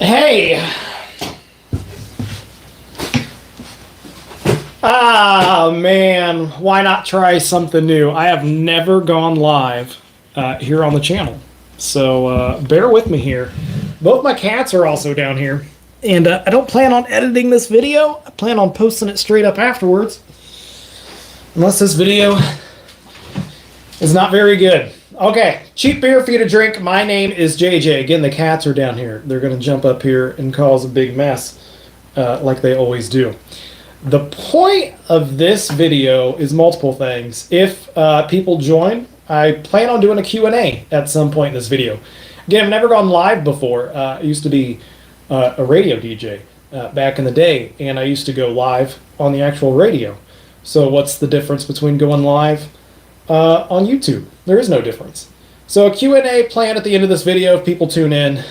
Hey! Ah, man. Why not try something new? I have never gone live here on the channel. So bear with me here. Both my cats are also down here. And I don't plan on editing this video. I plan on posting it straight up afterwards. Unless this video is not very good. Okay, cheap beer for you to drink. My name is JJ. Again, the cats are down here. They're going to jump up here and cause a big mess like they always do. The point of this video is multiple things. If people join, I plan on doing a Q&A at some point in this video. Again, I've never gone live before. I used to be a radio DJ back in the day, and I used to go live on the actual radio. So what's the difference between going live on YouTube? There is no difference. So a Q&A planned at the end of this video if people tune in.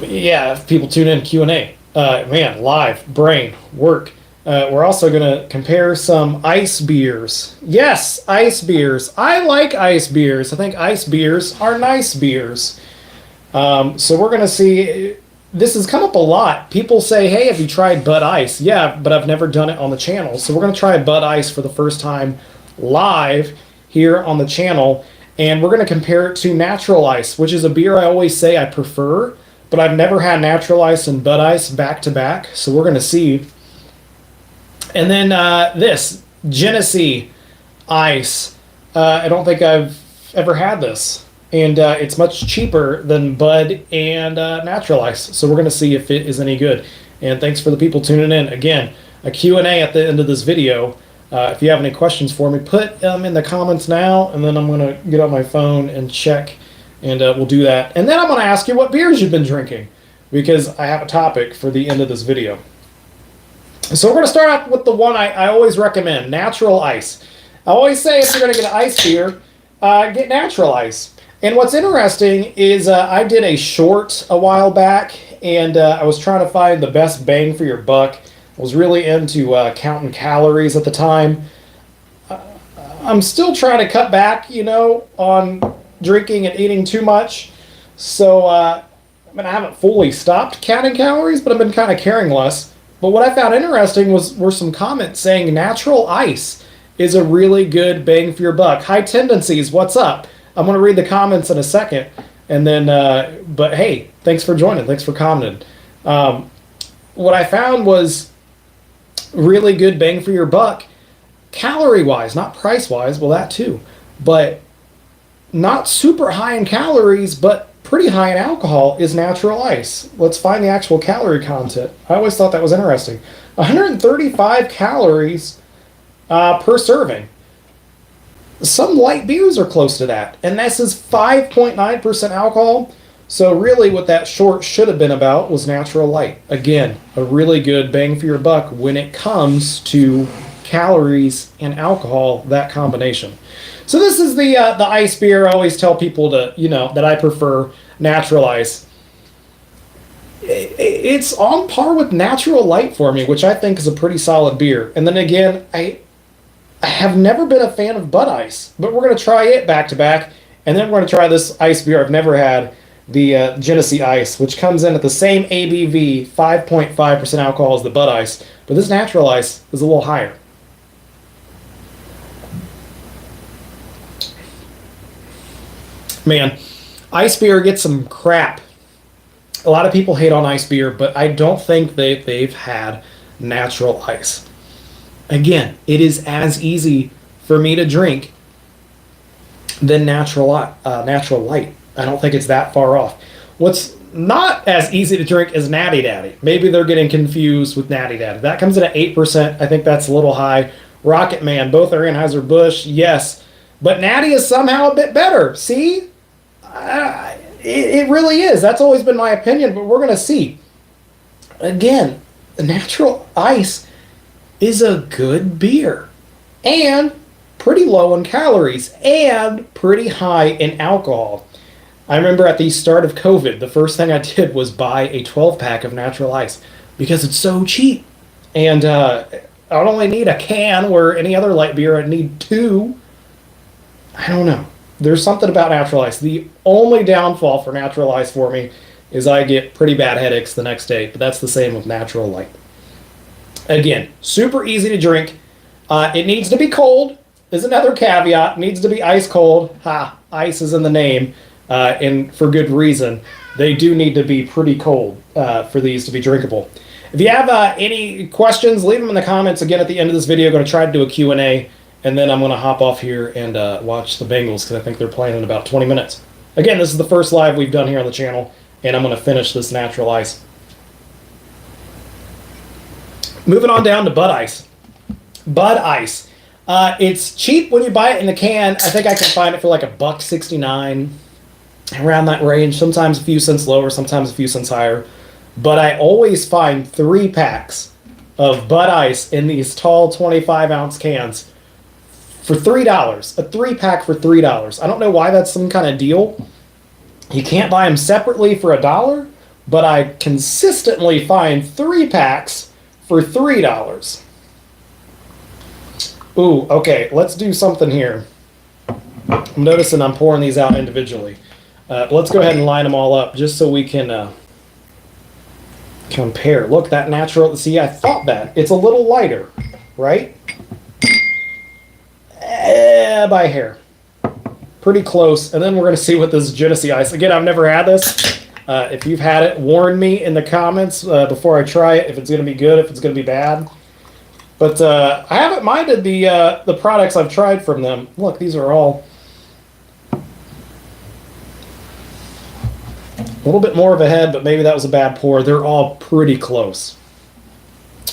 Yeah, if people tune in, Q&A. Man, live, brain, work. We're also going to compare some ice beers. Yes, ice beers. I like ice beers. I think ice beers are nice beers. So we're going to see. This has come up a lot. People say, hey, have you tried Bud Ice? Yeah, but I've never done it on the channel. So we're going to try Bud Ice for the first time live here on the channel. And we're going to compare it to Natural Ice, which is a beer I always say I prefer. But I've never had Natural Ice and Bud Ice back to back. So we're going to see. And then this, Genesee Ice. I don't think I've ever had this. And it's much cheaper than Bud and Natural Ice. So we're going to see if it is any good. And thanks for the people tuning in. Again, a Q&A at the end of this video. If you have any questions for me, put them in the comments now. And then I'm going to get on my phone and check. And we'll do that. And then I'm going to ask you what beers you've been drinking. Because I have a topic for the end of this video. So we're going to start out with the one I always recommend. Natural Ice. I always say if you're going to get an ice beer, get Natural Ice. And what's interesting is I did a short a while back, and I was trying to find the best bang for your buck. I was really into counting calories at the time. I'm still trying to cut back, on drinking and eating too much. So, I haven't fully stopped counting calories, but I've been kind of caring less. But what I found interesting were some comments saying Natural Ice is a really good bang for your buck. High Tendencies, what's up? I'm going to read the comments in a second, and then, but hey, thanks for joining. Thanks for commenting. What I found was really good bang for your buck, calorie-wise, not price-wise, well, that too, but not super high in calories, but pretty high in alcohol is Natural Ice. Let's find the actual calorie content. I always thought that was interesting. 135 calories per serving. Some light beers are close to that. And this is 5.9% alcohol. So really what that short should have been about was Natural Light. Again, a really good bang for your buck when it comes to calories and alcohol, that combination. So this is the ice beer. I always tell people to, that I prefer Natural Ice. It's on par with Natural Light for me, which I think is a pretty solid beer. And then again, I have never been a fan of Bud Ice, but we're going to try it back to back, and then we're going to try this ice beer I've never had, the Genesee Ice, which comes in at the same ABV, 5.5% alcohol as the Bud Ice, but this Natural Ice is a little higher. Man, ice beer gets some crap. A lot of people hate on ice beer, but I don't think they've had Natural Ice. Again, it is as easy for me to drink than Natural Light. I don't think it's that far off. What's not as easy to drink is Natty Daddy. Maybe they're getting confused with Natty Daddy. That comes in at 8%. I think that's a little high. Rocket Man, both are Anheuser-Busch, yes. But Natty is somehow a bit better. See? It really is. That's always been my opinion, but we're going to see. Again, Natural Ice is a good beer and pretty low in calories and pretty high in alcohol. I remember at the start of COVID, the first thing I did was buy a 12-pack of Natural Ice because it's so cheap. And I don't only need a can where any other light beer, I need two. I don't know. There's something about natural ice. The only downfall for natural ice for me is I get pretty bad headaches the next day, but that's the same with natural light. Again, super easy to drink. It needs to be cold, is another caveat. It needs to be ice cold. Ha, ice is in the name, and for good reason. They do need to be pretty cold for these to be drinkable. If you have any questions, leave them in the comments. Again, at the end of this video, I'm going to try to do a Q&A, and then I'm going to hop off here and watch the Bengals because I think they're playing in about 20 minutes. Again, this is the first live we've done here on the channel, and I'm going to finish this natural ice. Moving on down to Bud Ice. Bud Ice. It's cheap when you buy it in the can. I think I can find it for like $1.69, around that range. Sometimes a few cents lower, sometimes a few cents higher. But I always find 3 packs of Bud Ice in these tall 25-ounce cans for $3. A 3-pack for $3. I don't know why that's some kind of deal. You can't buy them separately for $1, but I consistently find 3 packs for $3. Ooh, okay, let's do something here. I'm noticing I'm pouring these out individually. Let's go ahead and line them all up just so we can compare. Look, that natural, see, I thought that. It's a little lighter, right? By a hair. Pretty close. And then we're going to see what this Genesee Ice. Again, I've never had this. If you've had it, warn me in the comments before I try it, if it's going to be good, if it's going to be bad. But I haven't minded the products I've tried from them. Look, these are all a little bit more of a head, but maybe that was a bad pour. They're all pretty close.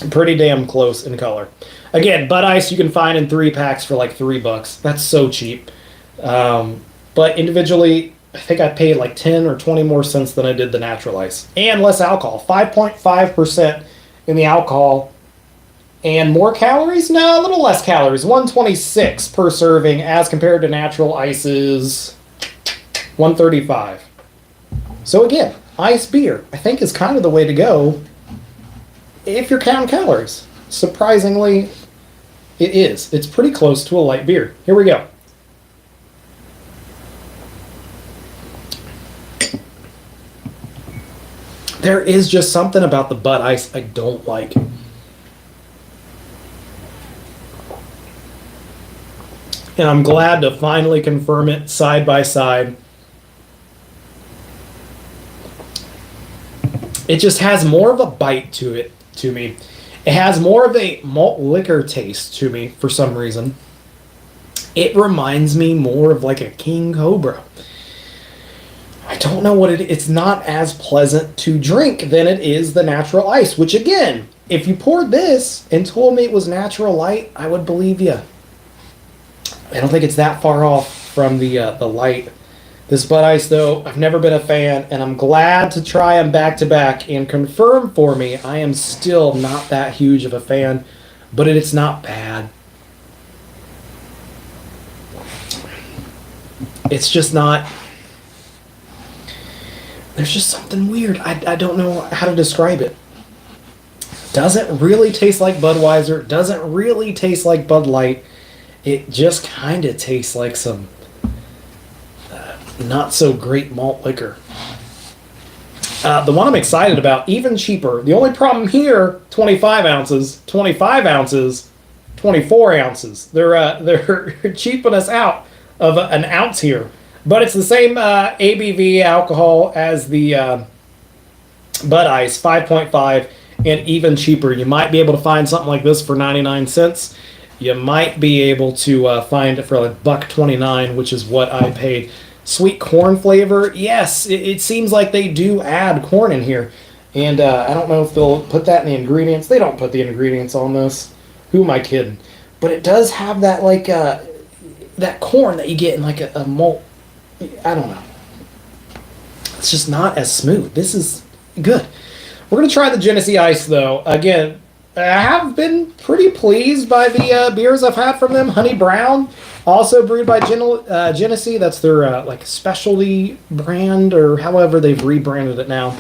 Pretty damn close in color. Again, Bud Ice you can find in 3 packs for like $3. That's so cheap. But individually, I think I paid like 10 or 20 more cents than I did the natural ice. And less alcohol. 5.5% in the alcohol. And more calories? No, a little less calories. 126 per serving as compared to natural ice's 135. So again, ice beer, I think, is kind of the way to go if you're counting calories. Surprisingly, it is. It's pretty close to a light beer. Here we go. There is just something about the Bud Ice I don't like. And I'm glad to finally confirm it side by side. It just has more of a bite to it, to me. It has more of a malt liquor taste to me for some reason. It reminds me more of like a King Cobra. I don't know what it is. It's not as pleasant to drink than it is the natural ice, which again, if you poured this and told me it was natural light, I would believe you. I don't think it's that far off from the light. This Bud Ice, though, I've never been a fan, and I'm glad to try them back-to-back and confirm for me I am still not that huge of a fan, but it's not bad. It's just not... There's just something weird. I don't know how to describe it. Doesn't really taste like Budweiser. Doesn't really taste like Bud Light. It just kind of tastes like some not so great malt liquor. The one I'm excited about, even cheaper. The only problem here, 25 ounces, 25 ounces, 24 ounces. They're cheaping us out of an ounce here. But it's the same ABV alcohol as the Bud Ice, 5.5, and even cheaper. You might be able to find something like this for 99 cents. You might be able to find it for like $1.29, which is what I paid. Sweet corn flavor. Yes, it seems like they do add corn in here. And I don't know if they'll put that in the ingredients. They don't put the ingredients on this. Who am I kidding? But it does have that like that corn that you get in like a malt. I don't know. It's just not as smooth. This is good. We're going to try the Genesee Ice, though. Again, I have been pretty pleased by the beers I've had from them. Honey Brown, also brewed by Genesee. That's their like specialty brand, or however they've rebranded it now.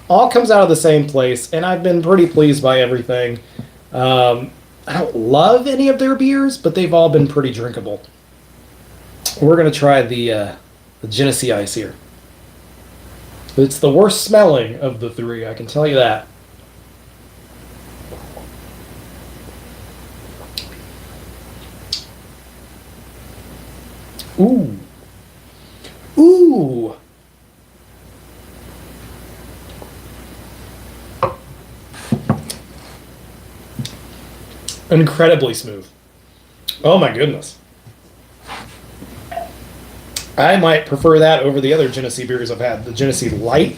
All comes out of the same place, and I've been pretty pleased by everything. I don't love any of their beers, but they've all been pretty drinkable. We're gonna try the Genesee Ice here. It's the worst smelling of the three, I can tell you that. Ooh. Ooh. Incredibly smooth. Oh my goodness. I might prefer that over the other Genesee beers I've had. The Genesee Light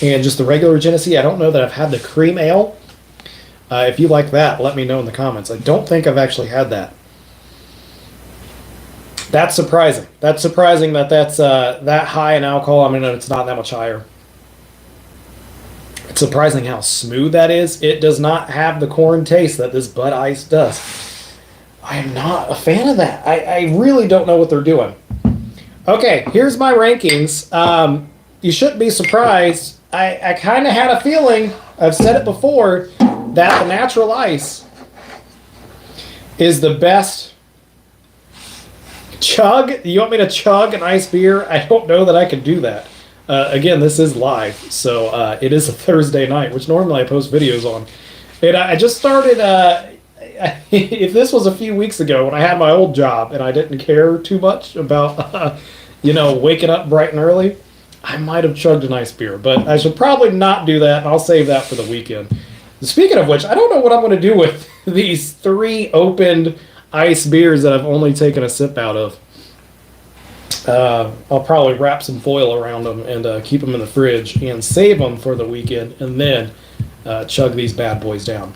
and just the regular Genesee. I don't know that I've had the cream ale. If you like that, let me know in the comments. I don't think I've actually had that. That's surprising. That's surprising that that's that high in alcohol. I mean, it's not that much higher. It's surprising how smooth that is. It does not have the corn taste that this Bud Ice does. I am not a fan of that. I really don't know what they're doing. Okay, here's my rankings. You shouldn't be surprised. I kind of had a feeling, I've said it before, that the Natural Ice is the best chug. You want me to chug an ice beer? I don't know that I can do that. Again, this is live, so it is a Thursday night, which normally I post videos on. And I just started, if this was a few weeks ago when I had my old job and I didn't care too much about, waking up bright and early, I might have chugged an ice beer. But I should probably not do that, and I'll save that for the weekend. Speaking of which, I don't know what I'm going to do with these 3 opened ice beers that I've only taken a sip out of. I'll probably wrap some foil around them and keep them in the fridge and save them for the weekend and then chug these bad boys down.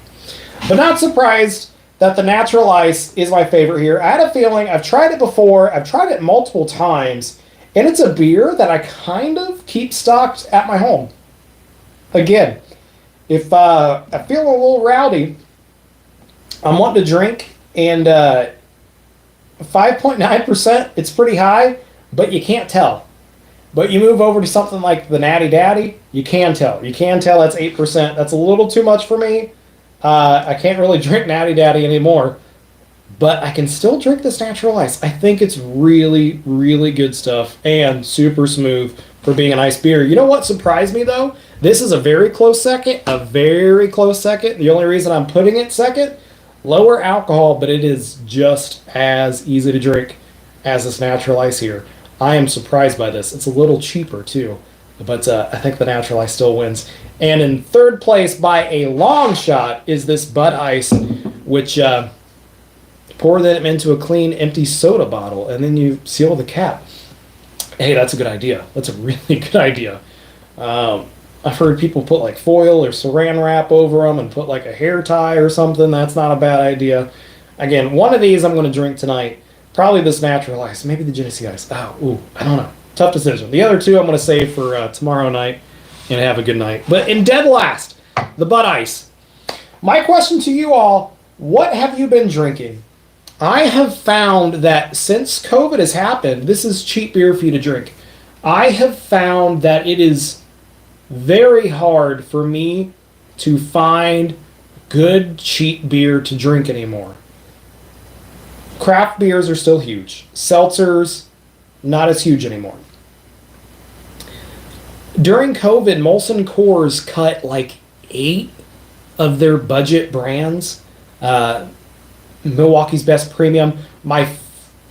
But not surprised that the Natural Ice is my favorite here. I had a feeling, I've tried it before, I've tried it multiple times, and it's a beer that I kind of keep stocked at my home. Again, if I feel a little rowdy, I'm wanting to drink, and 5.9%, it's pretty high, but you can't tell. But you move over to something like the Natty Daddy, you can tell. You can tell that's 8%. That's a little too much for me. I can't really drink Natty Daddy anymore, but I can still drink this Natural Ice. I think it's really, really good stuff and super smooth for being an ice beer. You know what surprised me, though? This is a very close second, The only reason I'm putting it second, lower alcohol, but it is just as easy to drink as this Natural Ice here. I am surprised by this. It's a little cheaper, too, but I think the Natural Ice still wins. And in third place by a long shot is this Bud Ice, which pour them into a clean, empty soda bottle, and then you seal the cap. Hey, that's a good idea. That's a really good idea. I've heard people put like foil or saran wrap over them and put like a hair tie or something. That's not a bad idea. Again, one of these I'm going to drink tonight. Probably this Natural Ice. Maybe the Genesee Ice. I don't know. Tough decision. The other two I'm going to save for tomorrow night and have a good night. But in dead last, the Bud Ice. My question to you all, what have you been drinking? I have found that since COVID has happened, this is cheap beer for you to drink. I have found that it is very hard for me to find good cheap beer to drink anymore. Craft beers are still huge. Seltzers, not as huge anymore. During COVID, Molson Coors cut like 8 of their budget brands. Milwaukee's Best Premium,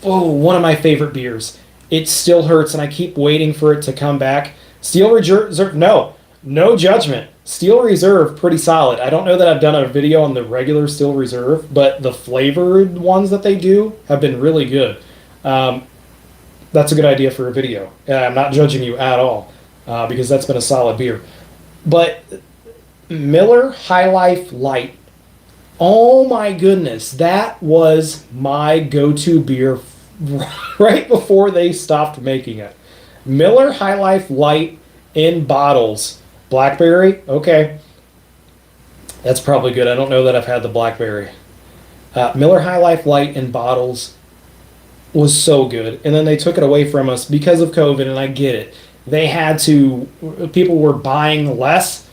one of my favorite beers. It still hurts, and I keep waiting for it to come back. Steel Reserve, no judgment. Steel Reserve, pretty solid. I don't know that I've done a video on the regular Steel Reserve, but the flavored ones that they do have been really good. That's a good idea for a video. I'm not judging you at all, because that's been a solid beer. But Miller High Life Light, oh my goodness, that was my go-to beer right before they stopped making it. Miller High Life Light in bottles. Blackberry, okay. That's probably good. I don't know that I've had the blackberry. Miller High Life Light in bottles was so good. And then they took it away from us because of COVID, and I get it. People were buying less.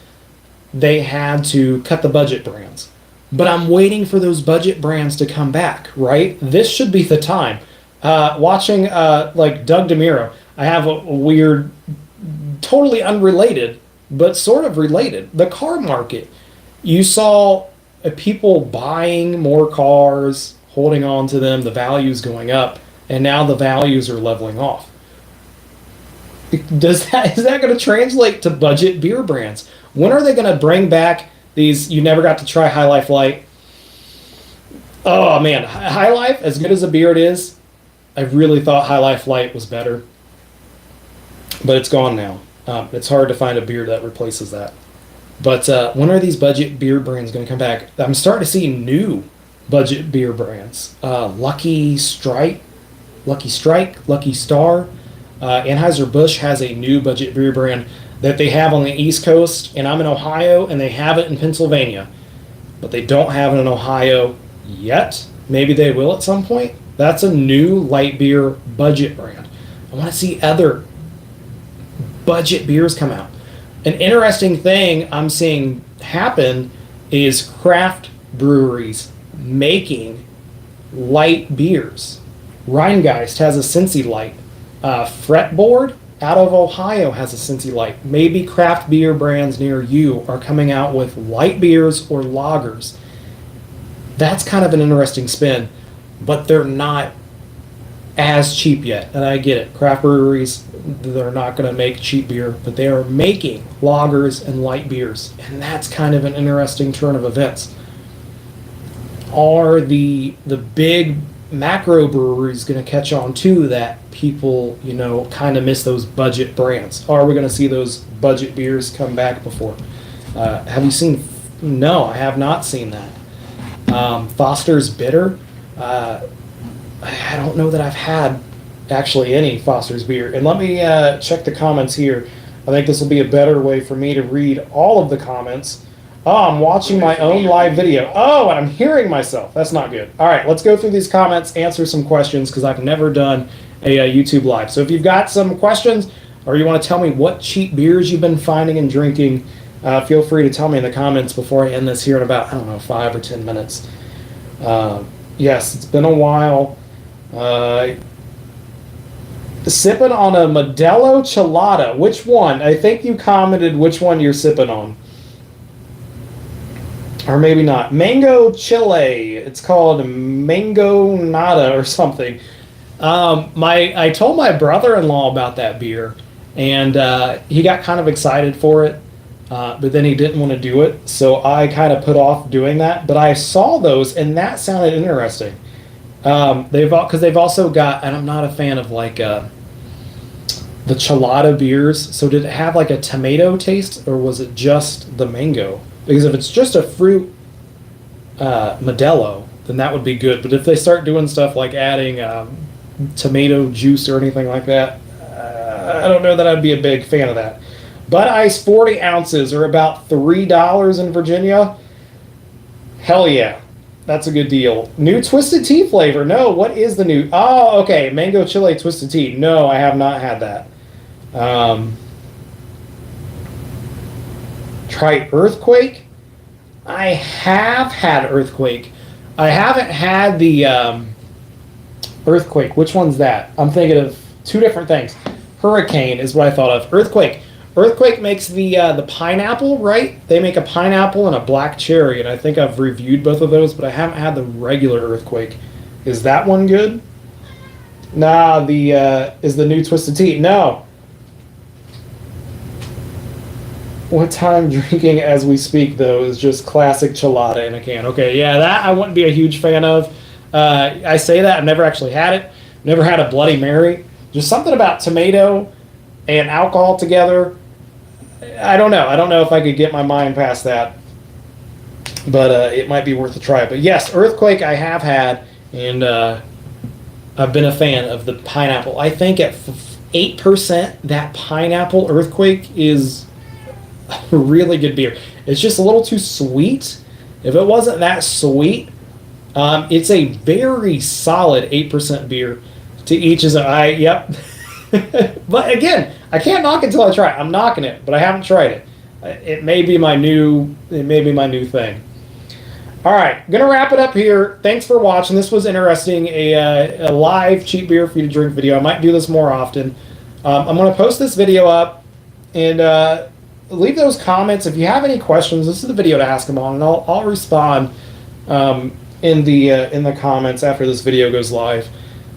They had to cut the budget brands. But I'm waiting for those budget brands to come back, right? This should be the time. Watching like Doug DeMuro. I have a weird, totally unrelated, but sort of related. The car market. You saw people buying more cars, holding on to them, the values going up, and now the values are leveling off. Does that is that going to translate to budget beer brands? When are they going to bring back these? You never got to try High Life Light. Oh man, High Life, as good as a beer it is, I really thought High Life Light was better, but it's gone now. It's hard to find a beer that replaces that. But when are these budget beer brands going to come back? I'm starting to see new budget beer brands. Lucky Strike, Lucky Star. Anheuser-Busch has a new budget beer brand that they have on the East Coast, and I'm in Ohio, and they have it in Pennsylvania, but they don't have it in Ohio yet. Maybe they will at some point. That's a new light beer budget brand. I want to see other budget beers come out. An interesting thing I'm seeing happen is craft breweries making light beers. Rheingeist has a Cincy Light. Fretboard out of Ohio has a Cincy Light. Maybe craft beer brands near you are coming out with light beers or lagers. That's kind of an interesting spin, but they're not as cheap yet. And I get it. Craft breweries, they're not going to make cheap beer, but they are making lagers and light beers. And that's kind of an interesting turn of events. Are the big macro breweries going to catch on to that people, kind of miss those budget brands? Are we going to see those budget beers come back before? Have you seen? No, I have not seen that. Foster's Bitter. I don't know that I've had actually any Foster's beer. And let me check the comments here. I think this will be a better way for me to read all of the comments. Oh, I'm watching my own live video. Oh, and I'm hearing myself. That's not good. All right, let's go through these comments, answer some questions, because I've never done a YouTube live. So if you've got some questions or you want to tell me what cheap beers you've been finding and drinking, feel free to tell me in the comments before I end this here in about, 5 or 10 minutes. Yes, it's been a while. Sipping on a Modelo Chelada. Which one? I think you commented which one you're sipping on. Or maybe not. Mango Chile. It's called Mango Nada or something. I told my brother-in-law about that beer, and he got kind of excited for it, but then he didn't want to do it, so I kind of put off doing that. But I saw those, and that sounded interesting. They've also got, and I'm not a fan of like the Chelada beers. So did it have like a tomato taste, or was it just the mango? Because if it's just a fruit Modelo, then that would be good. But if they start doing stuff like adding tomato juice or anything like that, I don't know that I'd be a big fan of that. Bud Ice 40 ounces are about $3 in Virginia. Hell yeah. That's a good deal. New Twisted Tea flavor. No, what is the new? Oh, okay. Mango Chile Twisted Tea. No, I have not had that. Try Earthquake. I have had Earthquake. I haven't had the Earthquake. Which one's that? I'm thinking of two different things. Hurricane is what I thought of. Earthquake. Earthquake makes the pineapple, right? They make a pineapple and a black cherry, and I think I've reviewed both of those, but I haven't had the regular Earthquake. Is that one good? Nah, is the new Twisted Tea. No. What time drinking as we speak, though, is just classic Chelada in a can. Okay, yeah, that I wouldn't be a huge fan of. I say that. I've never actually had it. Never had a Bloody Mary. Just something about tomato and alcohol together. I don't know. I don't know if I could get my mind past that. But it might be worth a try. But yes, Earthquake I have had, and I've been a fan of the pineapple. I think at 8%, that pineapple Earthquake is a really good beer. It's just a little too sweet. If it wasn't that sweet, it's a very solid 8% beer. To each his own. Yep. But again, I can't knock it until I try it. I'm knocking it, but I haven't tried it. It may be my new thing. All right, gonna wrap it up here. Thanks for watching. This was interesting. A live cheap beer for you to drink video. I might do this more often. I'm gonna post this video up and leave those comments if you have any questions. This is the video to ask them on, and I'll respond in the comments after this video goes live.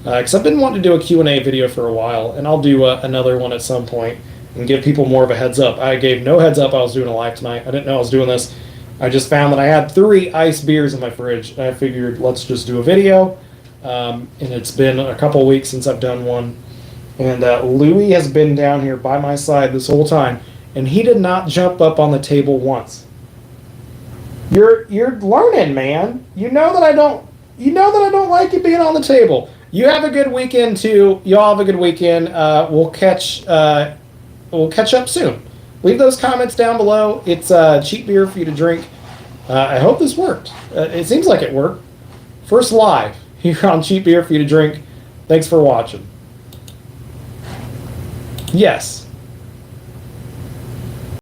Because I've been wanting to do a Q&A video for a while, and I'll do another one at some point and give people more of a heads up. I gave no heads up I was doing a live tonight. I didn't know I was doing this. I just found that I had 3 ice beers in my fridge, and I figured let's just do a video. And it's been a couple weeks since I've done one. And Louis has been down here by my side this whole time, and he did not jump up on the table once. You're learning, man. You know that I don't like you being on the table. You have a good weekend too. Y'all have a good weekend. We'll catch up soon. Leave those comments down below. It's cheap beer for you to drink. I hope this worked. It seems like it worked. First live here on Cheap Beer for you to drink. Thanks for watching. Yes.